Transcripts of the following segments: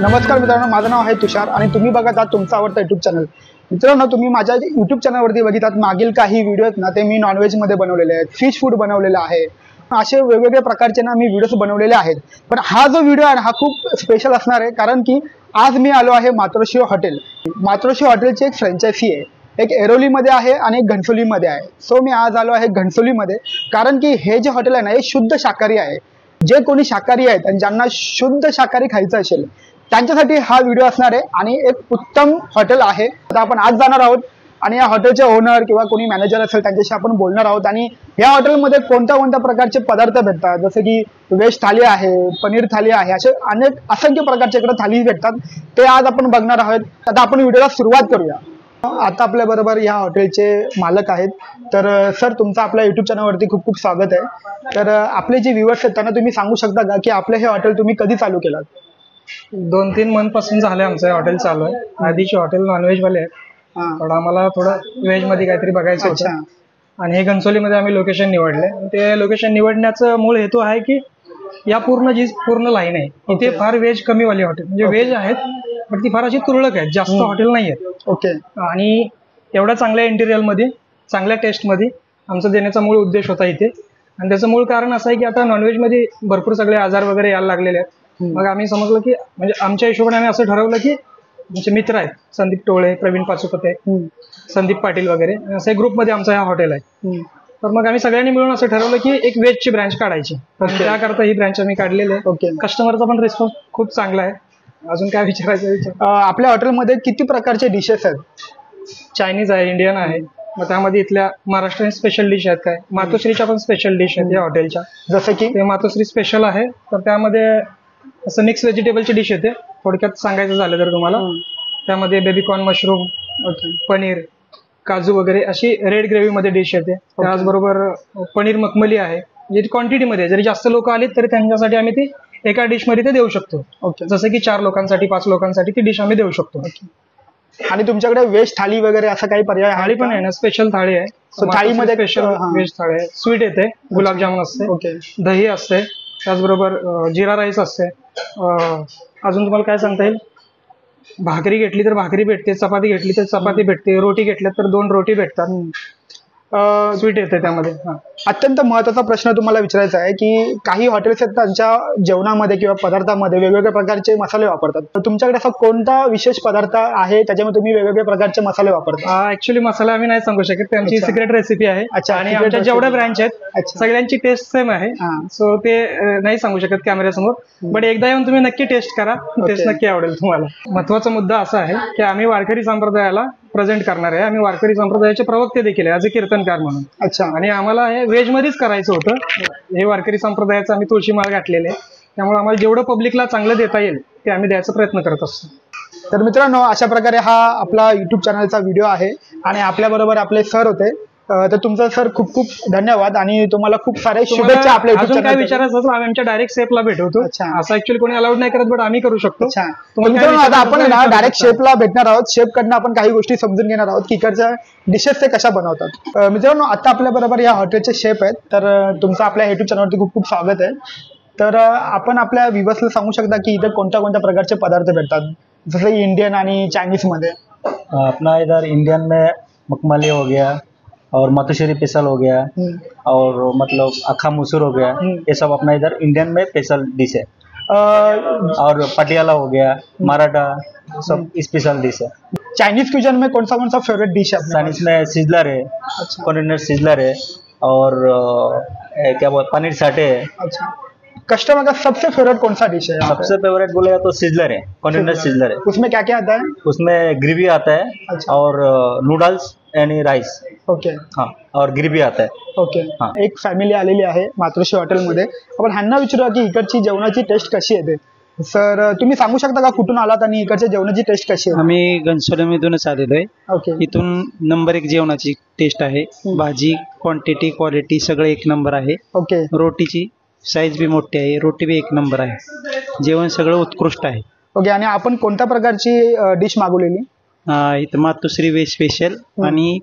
नमस्कार मित्रांनो, माझं नाव आहे तुषार आणि तुम्ही बघत आहात तुमचा आवडता युट्यूब चॅनल। मित्रांनो, तुम्ही माझ्या युट्यूब चॅनलवरती बघितलात मागील काही व्हिडिओ आहेत ना, ते मी नॉनव्हेज मध्ये बनवलेले आहेत, फिश फूड बनवलेलं आहे, असे वेगवेगळ्या प्रकारचे ना मी व्हिडिओज बनवलेले आहेत। पण हा जो व्हिडिओ आहे हा खूप स्पेशल असणार आहे, कारण की आज मी आलो आहे मातोश्री हॉटेल। मातोश्री हॉटेलची एक फ्रँचायझी आहे, एक एरोलीमध्ये आहे आणि एक घणसोलीमध्ये आहे। सो मी आज आलो आहे घणसोलीमध्ये, कारण की हे जे हॉटेल आहे ना हे शुद्ध शाकाहारी आहे। जे कोणी शाकाहारी आहेत आणि ज्यांना शुद्ध शाकाहारी खायचं असेल त्यांच्यासाठी हा व्हिडिओ असणार आहे आणि एक उत्तम हॉटेल आहे। आता आपण आज जाणार आहोत आणि या हॉटेलचे ओनर किंवा कोणी मॅनेजर असेल त्यांच्याशी आपण बोलणार आहोत आणि या हॉटेलमध्ये कोणत्या प्रकारचे पदार्थ भेटतात, जसे की व्हेज थाली आहे, पनीर थाली आहे, असे अनेक असंख्य प्रकारचे इकडे थाली भेटतात, ते आज आपण बघणार आहोत। आता आपण व्हिडिओला सुरुवात करूया। आता आपल्या बरोबर या हॉटेलचे मालक आहेत, तर सर तुमचं आपल्या युट्यूब चॅनलवरती खूप खूप स्वागत आहे। तर आपले जे व्ह्यूअर्स आहेत त्यांना तुम्ही सांगू शकता का की आपले हे हॉटेल तुम्ही कधी चालू केलात? 2-3 मंथ पासून झाले आमचं हॉटेल चालू आहे। आधीचे हॉटेल नॉनव्हेज वाले आहेत, पण आम्हाला थोडं व्हेज मध्ये काहीतरी बघायचं होतं आणि हे घणसोलीमध्ये आम्ही लोकेशन निवडले। ते लोकेशन निवडण्याचा मूळ हेतू आहे की या पूर्ण लाईन आहे इथे फार व्हेज कमी वाली हॉटेल, म्हणजे व्हेज आहेत पण ती फार अशी तुरळक आहेत, जास्त हॉटेल नाही आहेत। ओके। आणि एवढ्या चांगल्या इंटिरियर मध्ये, चांगल्या टेस्ट मध्ये आमचा देण्याचा मूळ उद्देश होता इथे। आणि त्याचं मूळ कारण असं आहे की आता नॉनव्हेज मध्ये भरपूर सगळे आजार वगैरे यायला लागलेले आहेत। मग आम्ही समजलं की म्हणजे आमच्या हिशोबाने आम्ही असं ठरवलं की आमचे मित्र आहेत संदीप टोळे, प्रवीण पाचुपते, संदीप पाटील वगैरे, असं ग्रुपमध्ये आमचं हा हॉटेल आहे। तर मग आम्ही सगळ्यांनी मिळून असं ठरवलं की एक व्हेजची ब्रँच काढायची, त्याकरता ही ब्रँच आम्ही काढलेली आहे। कस्टमरचा पण रिस्पॉन्स खूप चांगला आहे। अजून काय विचारायचं? आपल्या हॉटेलमध्ये किती प्रकारचे डिशेस आहेत? चायनीज आहे, इंडियन आहे, मग त्यामध्ये इथल्या महाराष्ट्रीयन स्पेशल डिश आहेत, काय मातोश्रीच्या पण स्पेशल डिश आहेत या हॉटेलच्या, जसं की ते मातोश्री स्पेशल आहे। तर त्यामध्ये असं मिक्स व्हेजिटेबलची डिश येते, थोडक्यात सांगायचं झालं तर तुम्हाला त्यामध्ये बेबीकॉर्न, मशरूम, पनीर, काजू वगैरे अशी रेड ग्रेव्ही मध्ये डिश येते। त्याचबरोबर पनीर मखमली आहे, जी क्वांटिटीमध्ये जरी जास्त लोक आले तरी त्यांच्यासाठी आम्ही ती एका डिश मध्ये ते देऊ शकतो। जसं की 4 लोकांसाठी, 5 लोकांसाठी ती डिश आम्ही देऊ शकतो। आणि तुमच्याकडे व्हेज थाली वगैरे असा काही पर्याय? थाळी पण आहे ना, स्पेशल थाळी आहे। थाळीमध्ये स्पेशल व्हेज थाळी आहे, स्वीट येते, गुलाबजामुन असते, दही असते, त्याचबरोबर जिरा राईस असते। अजून तुम्हाला काय सांगता येईल, भाकरी घेतली तर भाकरी भेटते, चपाती घेतली तर चपाती भेटते, रोटी घेतल्या तर 2 रोटी भेटतात, स्वीट येते त्यामध्ये। अत्यंत महत्त्वाचा प्रश्न तुम्हाला विचारायचा आहे की काही हॉटेल्स आहेत त्यांच्या जेवणामध्ये किंवा पदार्थामध्ये वेगवेगळ्या प्रकारचे मसाले वापरतात, तर तुमच्याकडे असा कोणता विशेष पदार्थ आहे त्याच्यामध्ये तुम्ही वेगवेगळ्या प्रकारचे मसाले वापरता? ऍक्च्युली मसाला आम्ही नाही सांगू शकत, त्यांची सिक्रेट रेसिपी आहे। आणि आमच्या जेवढ्या ब्रँच आहेत सगळ्यांची टेस्ट सेम आहे, सो ते नाही सांगू शकत कॅमेऱ्यासमोर, बट एकदा येऊन तुम्ही नक्की टेस्ट करा, टेस्ट नक्की आवडेल तुम्हाला। महत्वाचा मुद्दा असा आहे की आम्ही वारकरी संप्रदायाला प्रेझेंट करणार आहे, आम्ही वारकरी संप्रदायाचे प्रवक्ते देखील आहे, ॲज अ कीर्तनकार म्हणून। अच्छा। आणि आम्हाला हे व्हेज मध्येच करायचं होतं, हे वारकरी संप्रदायाचं आम्ही तुळशीमाळ घातलेले आहे, त्यामुळे आम्हाला जेवढं पब्लिकला चांगलं देता येईल ते आम्ही द्यायचा प्रयत्न करत असतो। तर मित्रांनो, अशा प्रकारे हा आपला युट्यूब चॅनलचा व्हिडिओ आहे आणि आपल्या बरोबर आपले सर होते, तर तुमचा सर खूप खूप धन्यवाद आणि तुम्हाला खूप सारे शुभेच्छा। आपल्या अजून काय विचारायचं असेल आम्ही आमच्या डायरेक्ट शेफला भेटवतो, असं ऍक्च्युअली कोणी अलाउड नाही करत, बट आम्ही करू शकतो। आता आपण ना डायरेक्ट शेफला भेटणार आहोत, शेफ कडनं आपण काही गोष्टी समजून घेणार आहोत की इकडच्या डिशेस ते कशा बनवतात। मित्रांनो, आता आपल्या बरोबर या हॉटेलचे शेफ आहेत, तर तुमचं आपल्या युट्यूब चॅनलवरती खूप खूप स्वागत आहे। तर आपण आपल्या व्ह्यूअर्सला सांगू शकता की इथे कोणत्या प्रकारचे पदार्थ भेटतात, जसे इंडियन आणि चायनीज मध्ये? अपना इधर इंडियन में मखमली हो गया और मातोश्री स्पेशल हो गया और मतलब अक्खा मसूर हो गया, ये सब अपना इधर इंडियन में स्पेशल डिश है। और पटियाला हो गया, मराठा, सब स्पेशल डिश है। चाइनीज क्यूजन में कौन सा फेवरेट डिश है? चाइनीज में सिजलर है, कॉन्टिनेंटल सिजलर है, और क्या बोलते पनीर साटे है। अच्छा। कस्टमर का सबसे फेवरेट कौन सा डिश है? सबसे फेवरेट बोलेगा तो सिजलर है, कॉन्टिनेंटल सिजलर है। उसमें क्या क्या आता है? उसमें ग्रेवी आता है और नूडल्स आणि राईस। ओके। हाँ, और ग्रेवी आता है। ओके। हाँ। एक फॅमिली आलेली आहे मातोश्री हॉटेलमध्ये, आपण ह्यांना विचारूया की इकडची जेवणाची टेस्ट कशी येते। सर तुम्ही सांगू शकता का कुठून आलात आणि इकडच्या जेवणाची टेस्ट कशी आहे? आम्ही घणसोलीमधूनच आलेलो आहे। ओके। इथून नंबर 1 जेवणाची टेस्ट आहे, भाजी, क्वांटिटी, क्वालिटी सगळं 1 नंबर आहे। ओके। रोटीची साईज बी मोठी आहे, रोटी बी 1 नंबर आहे, जेवण सगळं उत्कृष्ट आहे। ओके। आणि आपण कोणत्या प्रकारची डिश मागवलेली? इथं मातोश्री व्हेज स्पेशल आणि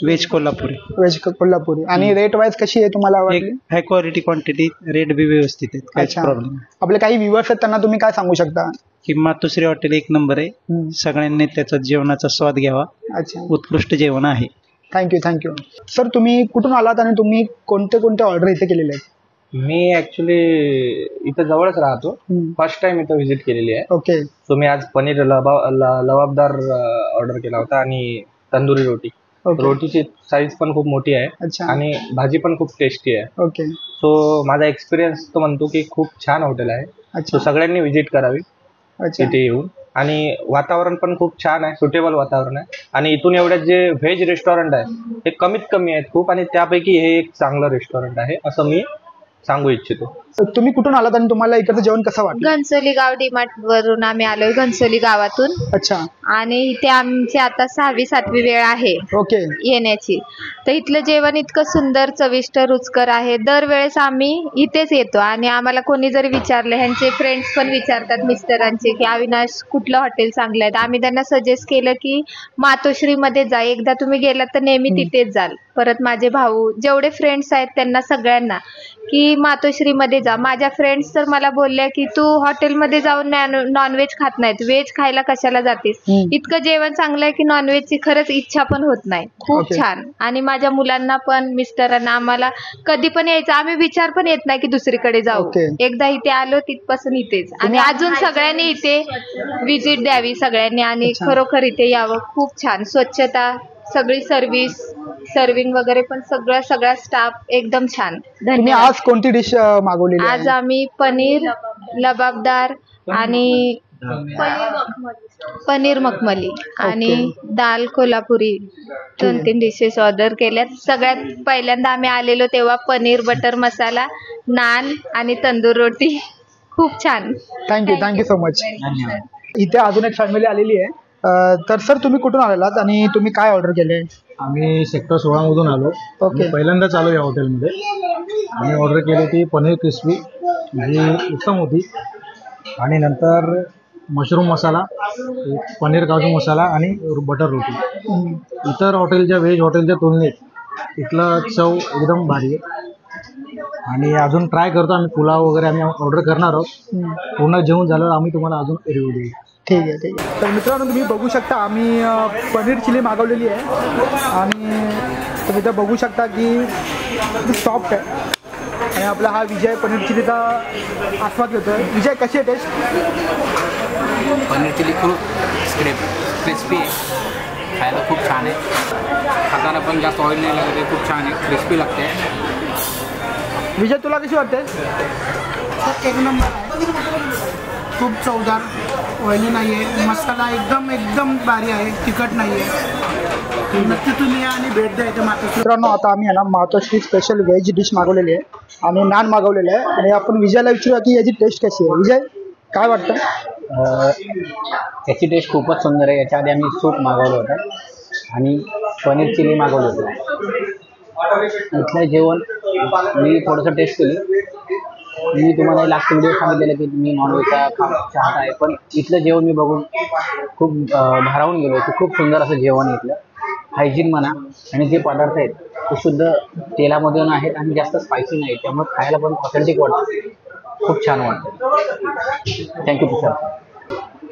व्हेज कोल्हापुरी। व्हेज कोल्हापुरी। आणि रेट वाईज कशी आहे तुम्हाला वाटली? हाय क्वालिटी, क्वांटिटी, रेट बी व्यवस्थित आहेत, काहीच प्रॉब्लेम। आपले काही व्ह्यूअर्स आहेत त्यांना तुम्ही काय सांगू शकता? की मातोश्री हॉटेल एक नंबर आहे. सगळ्यांनी त्याचा जेवणाचा स्वाद घ्यावा. अच्छा, उत्कृष्ट जेवण आहे. थँक्यू. सर तुम्ही कुठून आलात आणि तुम्ही कोणते ऑर्डर इथे केलेले आहेत? मी ऍक्च्युली इथं जवळच राहतो. फर्स्ट टाइम इथं व्हिजिट केलेली आहे. ओके. सो मी आज पनीर लबाबदार ऑर्डर केला होता आणि तंदुरी रोटी. रोटीची साईज पण खूप मोठी आहे आणि भाजी पण खूप टेस्टी आहे. ओके. सो माझा एक्सपिरियन्स तो म्हणतो की खूप छान हॉटेल आहे. सो सगळ्यांनी व्हिजिट करावी इथे येऊन. आणि वातावरण पण खूप छान आहे, सुटेबल वातावरण आहे. आणि इथून एवढ्यात जे व्हेज रेस्टॉरंट आहे ते कमीत कमी आहेत खूप, आणि त्यापैकी हे एक चांगलं रेस्टॉरंट आहे असं मी सांगू इच्छितो. तुम्ही कुठून आलात आणि तुम्हाला इकडचं जेवण कसं वाटलं? घनसोली गाव डीमार्ट वरून आम्ही आलोय, घनसोली गावातून. अच्छा. आणि इथे आमची आता 6वी-7वी वेळ आहे ओके येण्याची. तर इथलं जेवण इतकं सुंदर, चविष्ट, रुचकर आहे. दरवेळेस आम्ही इथेच येतो. आणि आम्हाला कोणी जरी विचारलं, ह्यांचे फ्रेंड्स पण विचारतात मिस्टरांचे की अविनाश कुठलं हॉटेल चांगलं आहे, तर आम्ही त्यांना सजेस्ट केलं की मातोश्रीमध्ये जा, एकदा तुम्ही गेलात तर नेहमी तिथेच जाल. परत माझे भाऊ जेवढे फ्रेंड्स आहेत त्यांना सगळ्यांना की मातोश्रीमध्ये जा. माझ्या फ्रेंड्स तर मला बोलल्या की तू हॉटेलमध्ये जाऊन नॉनव्हेज खात नाहीत, व्हेज खायला कशाला जातेस? इतकं जेवण चांगलं आहे की नॉनव्हेजची खरंच इच्छा पण होत नाही. खूप छान. आणि माझ्या मुलांना पण, मिस्टरांना, आम्हाला कधी पण यायचं, आम्ही विचार पण येत नाही की दुसरीकडे जाऊ. एकदा इथे आलो तिथपासून इथेच. आणि अजून सगळ्यांनी इथे व्हिजिट द्यावी सगळ्यांनी, आणि खरोखर इथे यावं. खूप छान स्वच्छता, सगळी सर्विंग वगैरे पण सगळा स्टाफ एकदम छान. धन्यवाद. आज कोणती डिश मागवलेली? आज आम्ही पनीर लबाबदार आणि पनीर मखमली आणि दाल कोल्हापुरी 2-3 डिशेस ऑर्डर केल्यात. सगळ्यात पहिल्यांदा आम्ही आलेलो तेव्हा पनीर बटर मसाला, नान आणि तंदूर रोटी. खूप छान. Thank you so much. इथे अजून एक फॅमिली आलेली आहे. तर सर तुम्ही कुठून आलेलात आणि तुम्ही काय ऑर्डर केले? आम्ही सेक्टर 16 मधून आलो. ओके. पहिल्यांदाच आलो या हॉटेलमध्ये. आम्ही ऑर्डर केली होती पनीर क्रिस्पी, जी उत्तम होती. आणि नंतर मशरूम मसाला, पनीर काजू मसाला आणि बटर रोटी. इतर हॉटेलच्या, व्हेज हॉटेलच्या तुलनेत इथलं चव एकदम भारी आहे. आणि अजून ट्राय करतो आम्ही. पुलाव वगैरे आम्ही ऑर्डर करणार आहोत. पूर्ण जेवण झालं आम्ही तुम्हाला अजून रिव्ह्यू देऊ. ठीक आहे. तर मित्रांनो तुम्ही बघू शकता आम्ही पनीर चिली मागवलेली आहे. आणि तुम्ही तर बघू शकता की सॉफ्ट आहे. आणि आपला हा विजय पनीर चिलीचा आस्वाद घेतो आहे. विजय कशी आहे टेस्ट? पनीर चिली खूप क्रिस्पी आहे, खायला खूप छान आहे. खाताना पण जास्त ऑइल नाही लागते, खूप छान आहे, क्रिस्पी लागते. विजय तुला कशी वाटते? एक नंबर आहे, खूप चवदार, ऑइली नाही आहे, मसाला एकदम भारी आहे, तिखट नाही आहे. नक्की तुम्ही या आणि भेट द्या इथे मातोश्री. मित्रांनो आता आम्ही आहे ना मातोश्री स्पेशल व्हेज डिश मागवलेली आहे आणि नान मागवलेलं आहे. आणि आपण विजयला विचारूया की याची टेस्ट कशी आहे. विजय काय वाटतं? याची टेस्ट खूपच सुंदर आहे. याच्या आधी आम्ही सूप मागवलं होतं आणि पनीर चिली मागवलं होतं. इथलं जेवण मी थोडंसं टेस्ट केलं. मी तुम्हाला लास्ट व्हिडिओ सांगितलेलं की मी नॉनव्हेजचा चाहत आहे, पण इथलं जेवण मी बघून खूप भारावून गेलो की खूप सुंदर असं जेवण इथलं. हायजीन म्हणा, आणि जे पदार्थ आहेत ते शुद्ध तेलामधून आहेत आणि जास्त स्पायसी नाही, त्यामुळे खायला पण ऑथेंटिक वाटतं, खूप छान वाटतं. Thank you sir.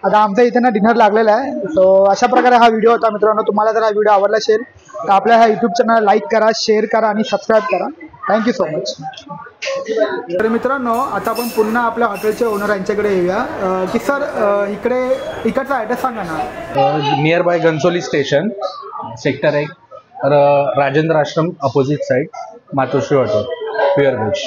आता आमचा इथे ना डिनर लागलेला आहे. सो अशा प्रकारे हा व्हिडिओ होता. मित्रांनो तुम्हाला जर हा व्हिडिओ आवडला असेल तर आपल्या ह्या यूट्यूब चॅनल लाईक करा, शेअर करा आणि सबस्क्राईब करा. Thank you so much. तर मित्रांनो आता आपण पुन्हा आपल्या हॉटेलचे ओनर यांच्याकडे येऊया की सर इकडचा ॲड्रेस सांगा ना. Nearby Ghansoli station, sector 1, Rajendra Ashram opposite side, Matoshree hotel, pure veg.